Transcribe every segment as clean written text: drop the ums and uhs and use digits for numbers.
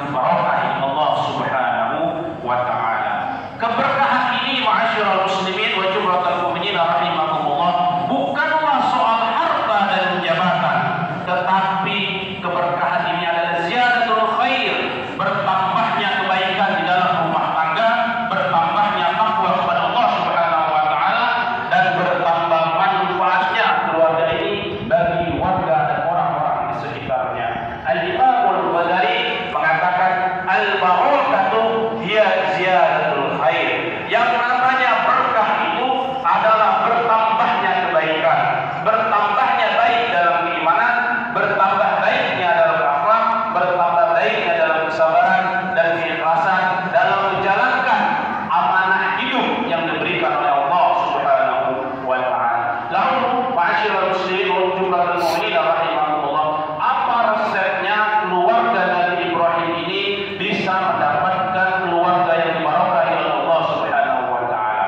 Barokah Allah Subhanahu wa ta'ala. Keberkahan ini ma'asyiral muslimin wa jumlatul mu'minin rahimakumullah bukanlah soal harta dan jabatan, tetapi keberkahan ini adalah ziyadatul khair, bertambahnya kebaikan di dalam rumah tangga, bertambahnya takwa kepada Allah Subhanahu wa ta'ala, dan bertambah manfaatnya keluarga ini bagi warga dan orang-orang di sekitarnya. Al-Imam Al-Ghazali mengatakan al-barakatuh hiya ziyadatul khair. Yang namanya berkah itu adalah bertambahnya kebaikan, bertambahnya baik dalam keimanan, bertambah baiknya dalam akhlak, bertambah baiknya dalam kesabaran dan keikhlasan dalam menjalankan amanah hidup yang diberikan oleh Allah Subhanahu wa ta'ala. Lalu ma'asyiral muslimin wa jumlatul mu'minin rahimakumullah, apa resepnya keluarga Nabi Ibrahim ini bisa mendapatkan keluarga yang diberkahi oleh Allah Subhanahu wa ta'ala?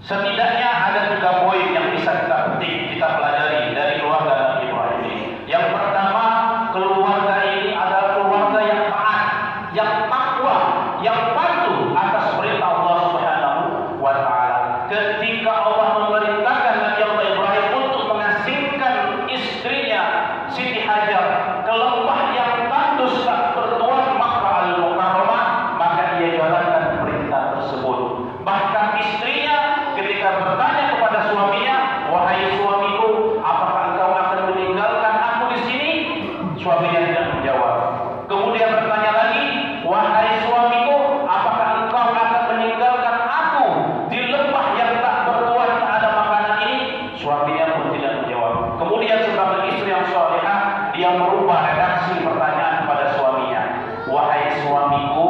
Setidaknya ada 3 poin yang bisa kita petik, kita pelajari dari keluarga Nabi Ibrahim ini. Yang pertama, keluarga ini adalah keluarga yang taat, yang takwa, yang patuh atas perintah Allah Subhanahu wa ta'ala. Ketika Allah memerintahkan Nabi Allah Ibrahim untuk mengasingkan istrinya Siti Hajar ke lembah yang tandus tak bertuan Makkah Al-Mukarramah, maka ia jalankan perintah tersebut. Bahkan istrinya ketika bertanya kepada suaminya, "Wahai suamiku, apakah engkau akan meninggalkan aku di sini?" Suaminya tidak menjawab. Kemudian bertanya lagi, "Wahai suamiku, apakah engkau akan meninggalkan aku di lembah yang tak bertuan, tak ada makanan ini?" Suaminya pun tidak menjawab. Kemudian sebagai istri yang salehah, dia merubah redaksi pertanyaan kepada suaminya, "Wahai suamiku,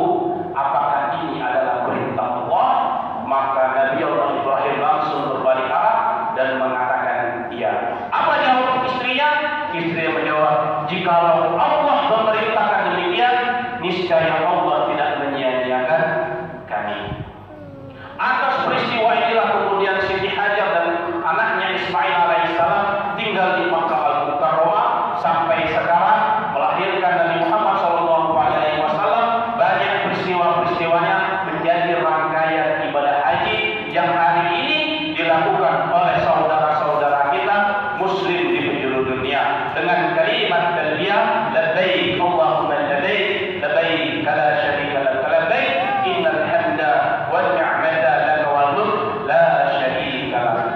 apakah ini adalah perintah Allah?" Maka Nabi Allah Ibrahim langsung berbalik arah dan mengatakan iya. Apa jawab istrinya? Istrinya menjawab, "Jikalau Allah memerintahkan demikian, niscaya Allah tidak menyia-nyiakan kami." Atas peristiwa inilah kemudian Siti Hajar dan anaknya Ismail alaihissalam tinggal di Makkah Al-Mukarramah sampai sekarang, melahirkan Nabi Muhammad SAW. Banyak peristiwa-peristiwanya menjadi rangkaian ibadah haji yang hari ini dilakukan oleh saudara-saudara kita muslim di penjuru dunia dengan kalimat talbiyah, labbaik Allahumma labbaik, labbaik la syarika lak labbaik, innal hamda wan ni'mata lak wal mulk la syarika lak.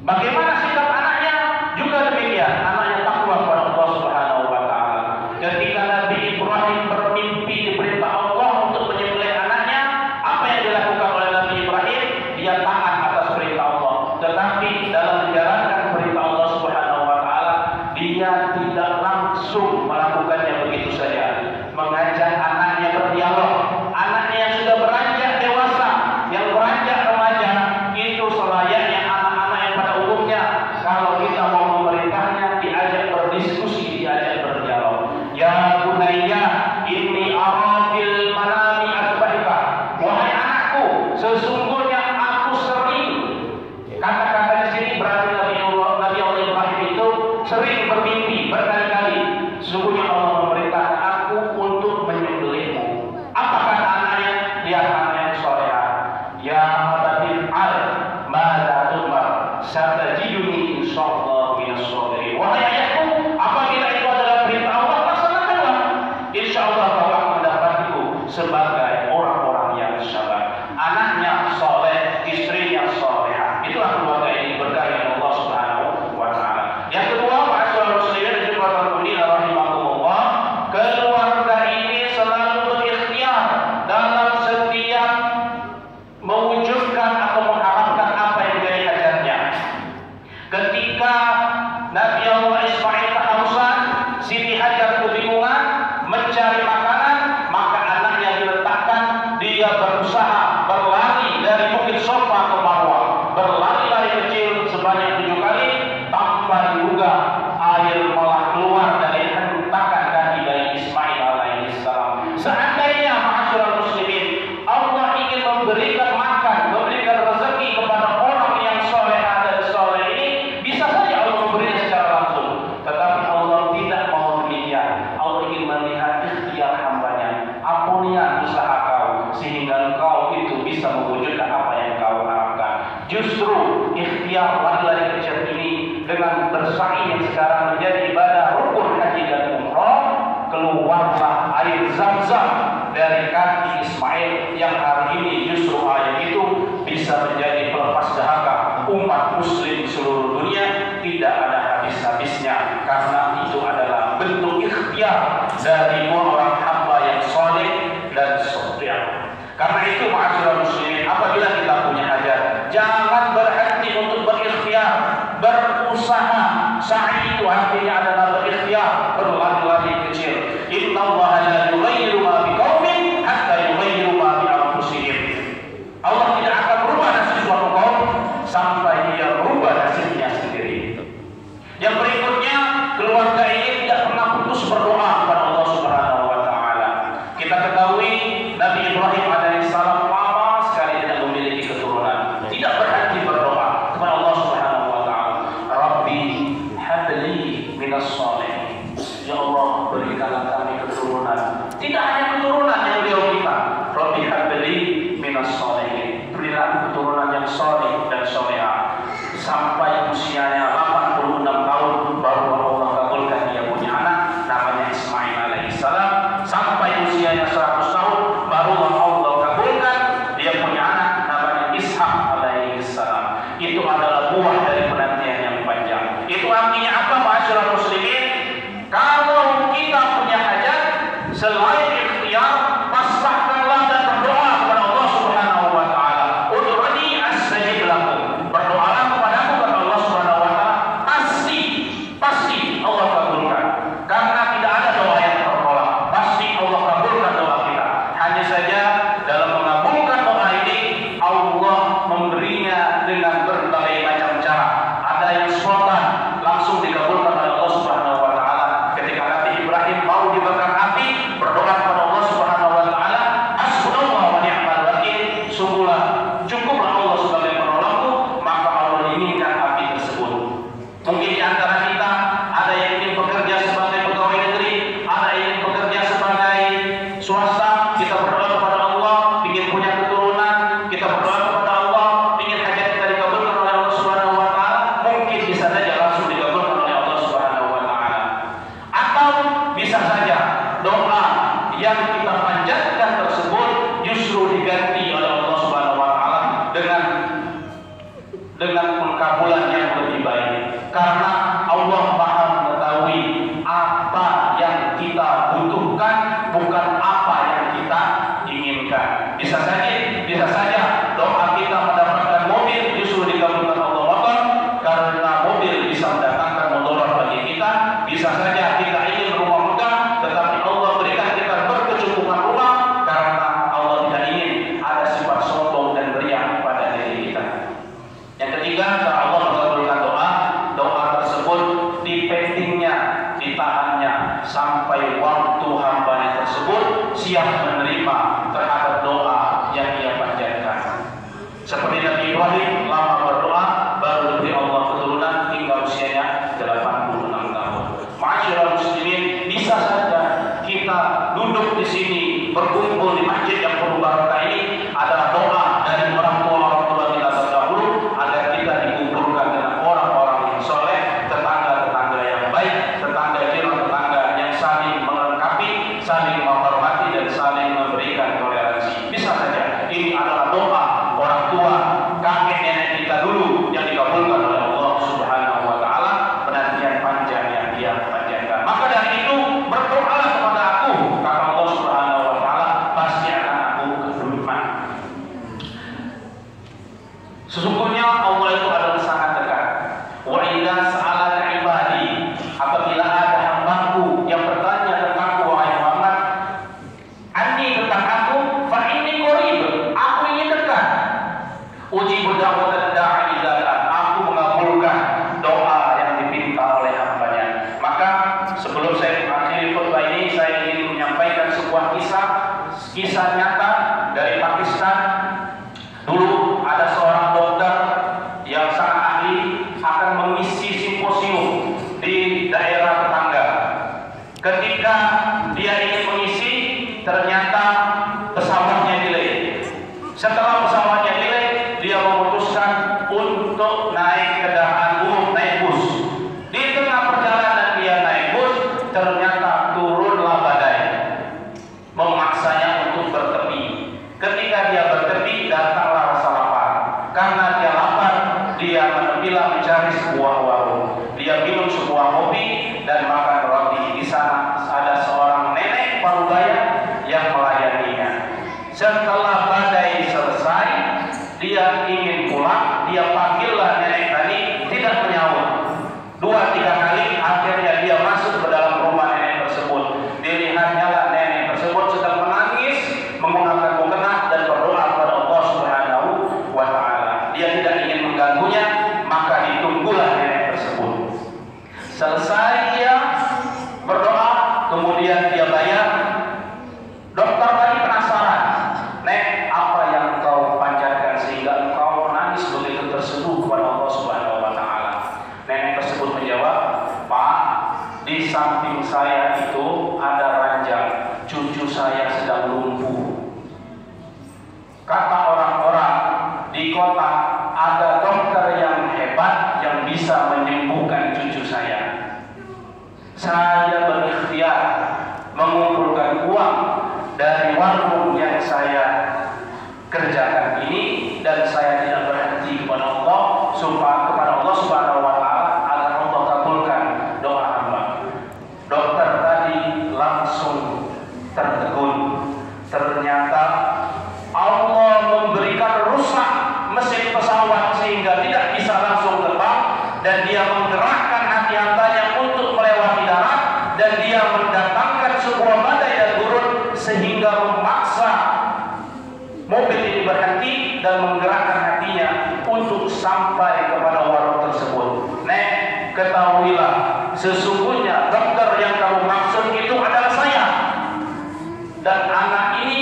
Bagaimana sikap anaknya? Juga demikian, anaknya takwa kepada Allah Subhanahu wa ta'ala. Ketika Nabi Ibrahim bermimpi diperintah Allah untuk menyembelih anaknya, apa yang dilakukan oleh Nabi Ibrahim? Dia taat atas perintah Allah. Tetapi dalam menjalankan perintah Allah Subhanahu wa ta'ala, dia tidak langsung melakukannya begitu saja. Mengajak anaknya berdialog. Anaknya yang sudah beranjak dewasa, yang beranjak remaja, itu selayaknya anak-anak yang pada umumnya kalau kita mau memerintahnya, diajak berdiskusi, diajak berdialog. Ya bunayya, inni ara fil manami asbahika. Wahai anakku, sesungguhnya aku sering, kata-kata di sini berarti Nabi Allah Ibrahim itu sering bermimpi berkali-kali. Sesungguhnya Allah memerintahkan aku untuk menyembelihmu. Apa kata anaknya? Dia anak yang salehah. Ya abatil al mada tumar satajiduni insyaallah minas sabirin. Wahai ayahku, apabila itu adalah perintah Allah, laksanakanlah. Insyaallah kau akan mendapatiku sebagai orang-orang yang sabar. Anaknya saleh, istrinya salehah. Itulah keluarga yang diberkahi oleh Allah Subhanahu wa ta'ala. Yang kedua, ma'asyiral muslimin dan jumlatul mu'minin rahimahumullah, ibadah rukun haji dan umrah, keluarlah air Zam-Zam dari kaki Ismail yang hari ini justru air itu bisa menjadi pelepas dahaga umat muslim di seluruh dunia, tidak ada habis-habisnya, karena itu adalah bentuk ikhtiar dari dua orang hamba yang saleh dan setia. Karena itu ma'asyiral muslimin, apabila kita punya hajat, jangan berhenti untuk berikhtiar, berusaha. Sa'i itu artinya adalah berikhtiar, berlari-lari kecil. Innallaha la yughayyiru ma biqaumin hatta yughayyiru ma bi anfusihim. Allah tidak akan berubah nasib suatu kaum sampai dia berubah nasibnya sendiri. Yang berikutnya, keluarga ini tidak pernah putus berdoa kepada Allah Subhanahu wa taala. Kita ketahui Nabi Ibrahim alaihissalam lama sekali tidak memiliki keturunan, tidak berhenti berdoa kepada Allah Subhanahu wa taala. Rabbi habli minas shalihin. Ya Allah, berikanlah kami keturunan. Tidak hanya keturunan yang beliau minta. Rabbi habli minas shalihin. Berilah keturunan yang saleh dan salehah. Sampai usianya 86 tahun baru Allah kabulkan dia punya anak namanya Ismail alaihissalam. Sampai usianya 100 tahun baru Allah kabulkan dia punya anak namanya Ishak alaihissalam. Itu adalah buah dari penantian yang panjang. Itu artinya apa, ma'asyiral muslimin? Kalau kita punya hajat, selain ikhtiar, pasrahkanlah dan berdoa kepada Allah Subhanahu wa taala. Ud'uni astajib lakum. Berdoalah kepadaku kata Allah Subhanahu wa taala, pasti Allah kabulkan. Karena tidak ada doa yang tertolak. Pasti Allah kabulkan doa kita. Hanya saja dalam mengabulkan doa ini Allah memberinya dengan berbagai macam cara. Ada yang spontan, langsung dikabulkan oleh Allah Subhanahu wa taala. Ketika Nabi Ibrahim mau dibakar api, berdoa kepada Allah Subhanahu wa taala, hasbunallahu wa ni'mal wakil, cukuplah Allah sebagai penolongku, maka Allah dinginkan api tersebut. Mungkin di antara kita ada yang ingin bekerja sebagai pegawai negeri, ada yang ingin bekerja sebagai swasta. Kita berdoa kepada Allah, ingin punya keturunan. Kita berdoa kepada Allah, ingin hajat kita dikabulkan oleh Allah Subhanahu wa taala. Mungkin bisa saja langsung dikabulkan oleh Allah Subhanahu wa taala. Atau bisa saja doa yang kita panjatkan tersebut justru diganti oleh Allah Subhanahu wa taala dengan pengkabulan yang lebih baik. Karena Allah Maha mengetahui apa yang kita butuhkan, bukan apa yang kita inginkan. Bisa saja doa kita mendapatkan mobil justru dikabulkan Allah motor, karena mobil bisa mendatangkan mudarat bagi kita. Bisa saja kita ingin rumah megah, tetapi Allah berikan kita berkecukupan rumah, karena Allah tidak ingin ada sifat sombong dan riya pada diri kita. Yang ketiga, cara Allah mengabulkan doa tersebut dipendingnya, ditahannya sampai waktu hambanya tersebut siap menerima terhadap doa yang ia panjatkan. Seperti Nabi Ibrahim lama berdoa baru diberi Allah keturunan hingga usianya 86 tahun. Ma'asyiral muslimin, bisa saja kita duduk di sini berkumpul di masjid yang penuh barokah ini adalah doa dari orang tua kita terdahulu agar kita dikumpulkan dengan orang-orang yang soleh, tetangga-tetangga yang baik, tetangga yang saling melengkapi, saling menghormati dan saling memberikan toleransi. Bisa saja ini adalah doa orang tua, kakek nenek kita dulu yang dikabulkan oleh Allah Subhanahu wa taala, penantian panjang yang dia panjatkan. Maka dari itu berdoalah kepada aku, kata Allah Subhanahu wa taala, pasti akan aku kabulkan. Sesungguhnya Allah itu adalah sangat dekat. Wa idza sa'alaka ibadi, apabila ada hambaku yang bertanya tentangku wahai Muhammad, anni tentang aku, fa inni qarib, aku ini dekat. Ujibu da'watad da'i idza da'a, aku mengabulkan doa yang diminta oleh hambanya. Maka sebelum saya mengakhiri khutbah ini, saya ingin menyampaikan sebuah kisah nyata dari Pakistan. Dulu ada seorang dokter yang sangat ahli akan mengisi simposium di daerah tetangga. Ketika dia ingin mengisi, ternyata pesawatnya delay. Setelah pesawatnya delay, dia memutuskan untuk naik kendaraan umum, naik bus. Di tengah perjalanan dia di samping saya itu ada ranjang, cucu saya sedang lumpuh. Kata orang-orang di kota, ada dokter yang hebat yang bisa menyembuhkan cucu saya. Saya berikhtiar mengumpulkan uang dari warung yang saya kerjakan ini, dan saya tidak berhenti kepada Allah Subhanahu wa taala agar Allah kabulkan doa hamba. Dokter tadi langsung tertegun. Ternyata Allah memberikan rusak mesin pesawat sehingga tidak bisa langsung terbang, dan dia menggerakkan hati hambanya untuk melewati darat, dan dia mendatangkan sebuah badai dan gurun sehingga memaksa mobil ini berhenti dan menggerakkan hatinya untuk sampai kepada warung tersebut. Nek, ketahuilah, sesungguhnya dokter yang kamu maksud itu adalah saya, dan anak ini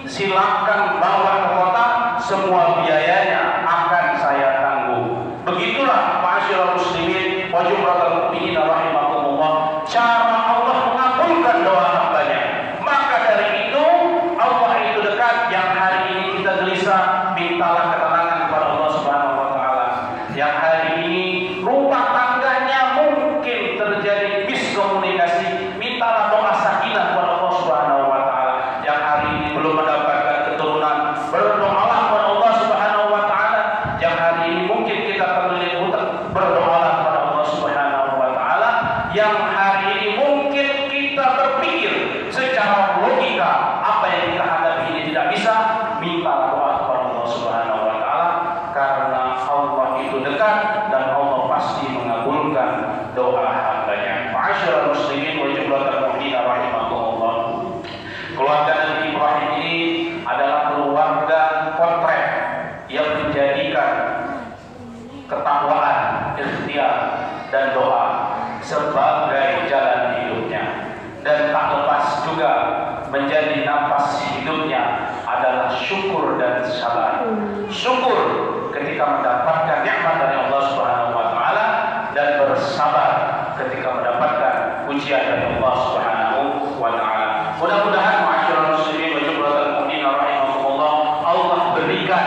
silakan bawa ke kota, semua biayanya akan saya tanggung. Begitulah ma'asyiral muslimin wa jumlatul mu'minin rahimakumullah, cara Allah mengabulkan doa hambanya. Maka dari itu Allah itu dekat. Yang hari ini kita gelisah, mintalah ketenangan kepada Allah Subhanahu wa taala. Yang hari ini rumah tangganya mungkin terjadi miskomunikasi, mintalah doa sakinah kepada Allah Subhanahu wa taala. Yang hari ini belum mendapatkan keturunan, berdoalah kepada Allah Subhanahu wa taala. Yang hari ini mungkin kita terlilit hutang, berdoalah kepada Allah Subhanahu wa taala. Yang hari ini mungkin kita berpikir secara logika apa yang kita hadapi ini tidak bisa, minta doa kepada Allah Subhanahu wa taala, karena Allah itu dekat dan Allah pasti mengabulkan doa hambanya. Ma'asyiral muslimin wa jumlatul mu'minin rahimakumullah. Keluarga Nabi Ibrahim ini adalah keluarga potret yang menjadikan ketakwaan, ikhtiar dan doa sebagai jalan hidupnya, dan tak lepas juga menjadi nafas hidupnya adalah syukur dan sabar. Syukur ketika mendapatkan nikmat dari Allah Subhanahu wa taala, dan bersabar ketika mendapatkan ujian dari Allah Subhanahu wa taala. Mudah-mudahan ma'asyiral muslimin wa jumlatul mu'minin rahimakumullah, Allah berikan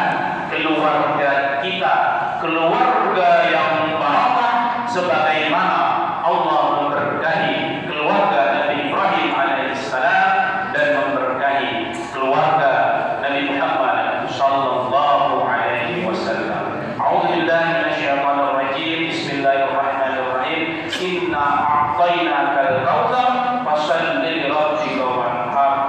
keluarga kita keluarga yang barakah sebagaimana Allah memberkahi keluarga Nabi Ibrahim alaihissalam dan memberkahi keluarga Nabi Muhammad sallallahu alaihi wasallam. A'udzubillahi minasyaitonir rajim. Bismillahirrahmanirrahim. Inna a'tainakal kautsar fashalli li rabbika wanhar.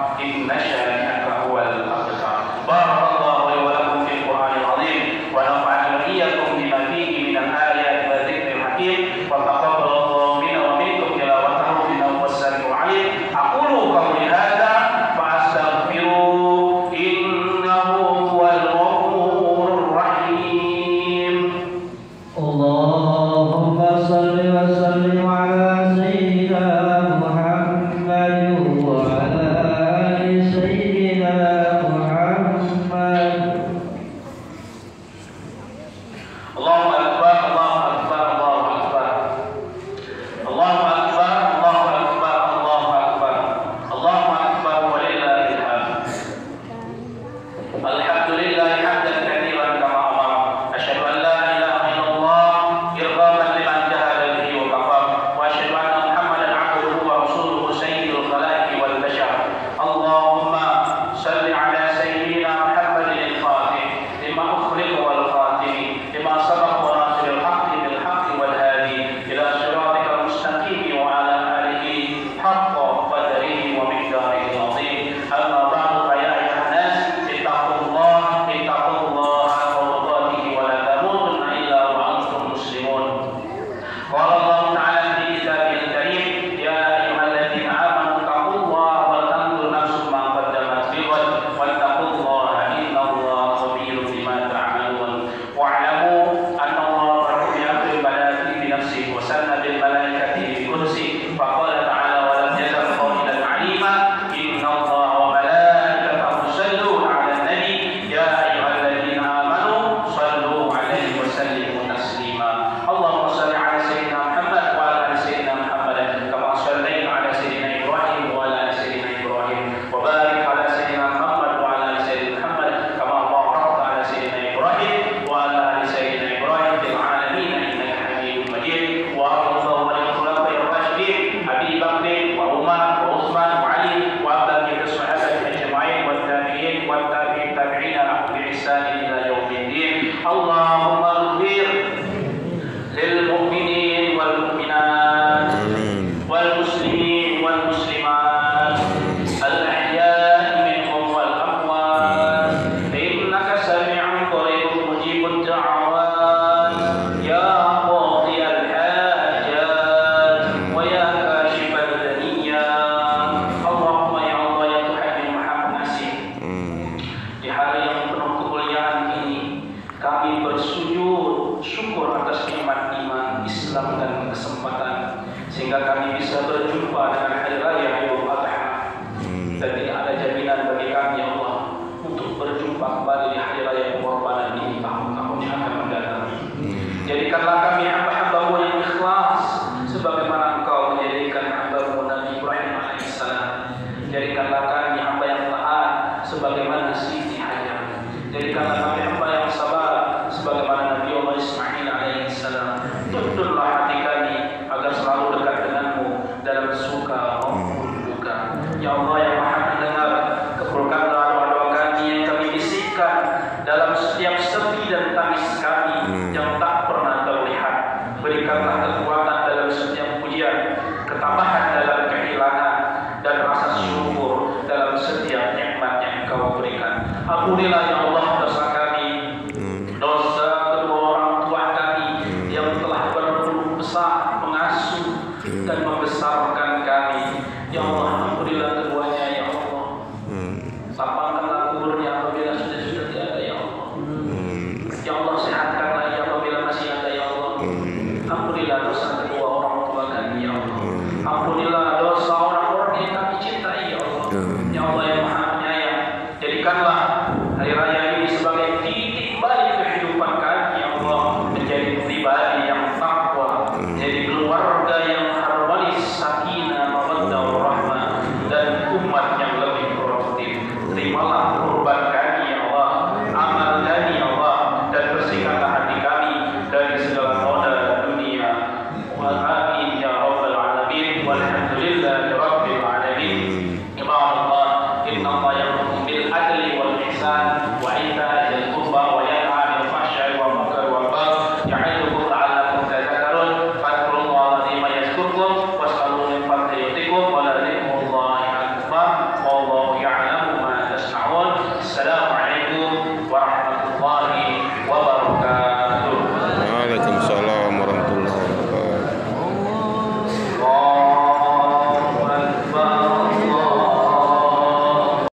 ampunilah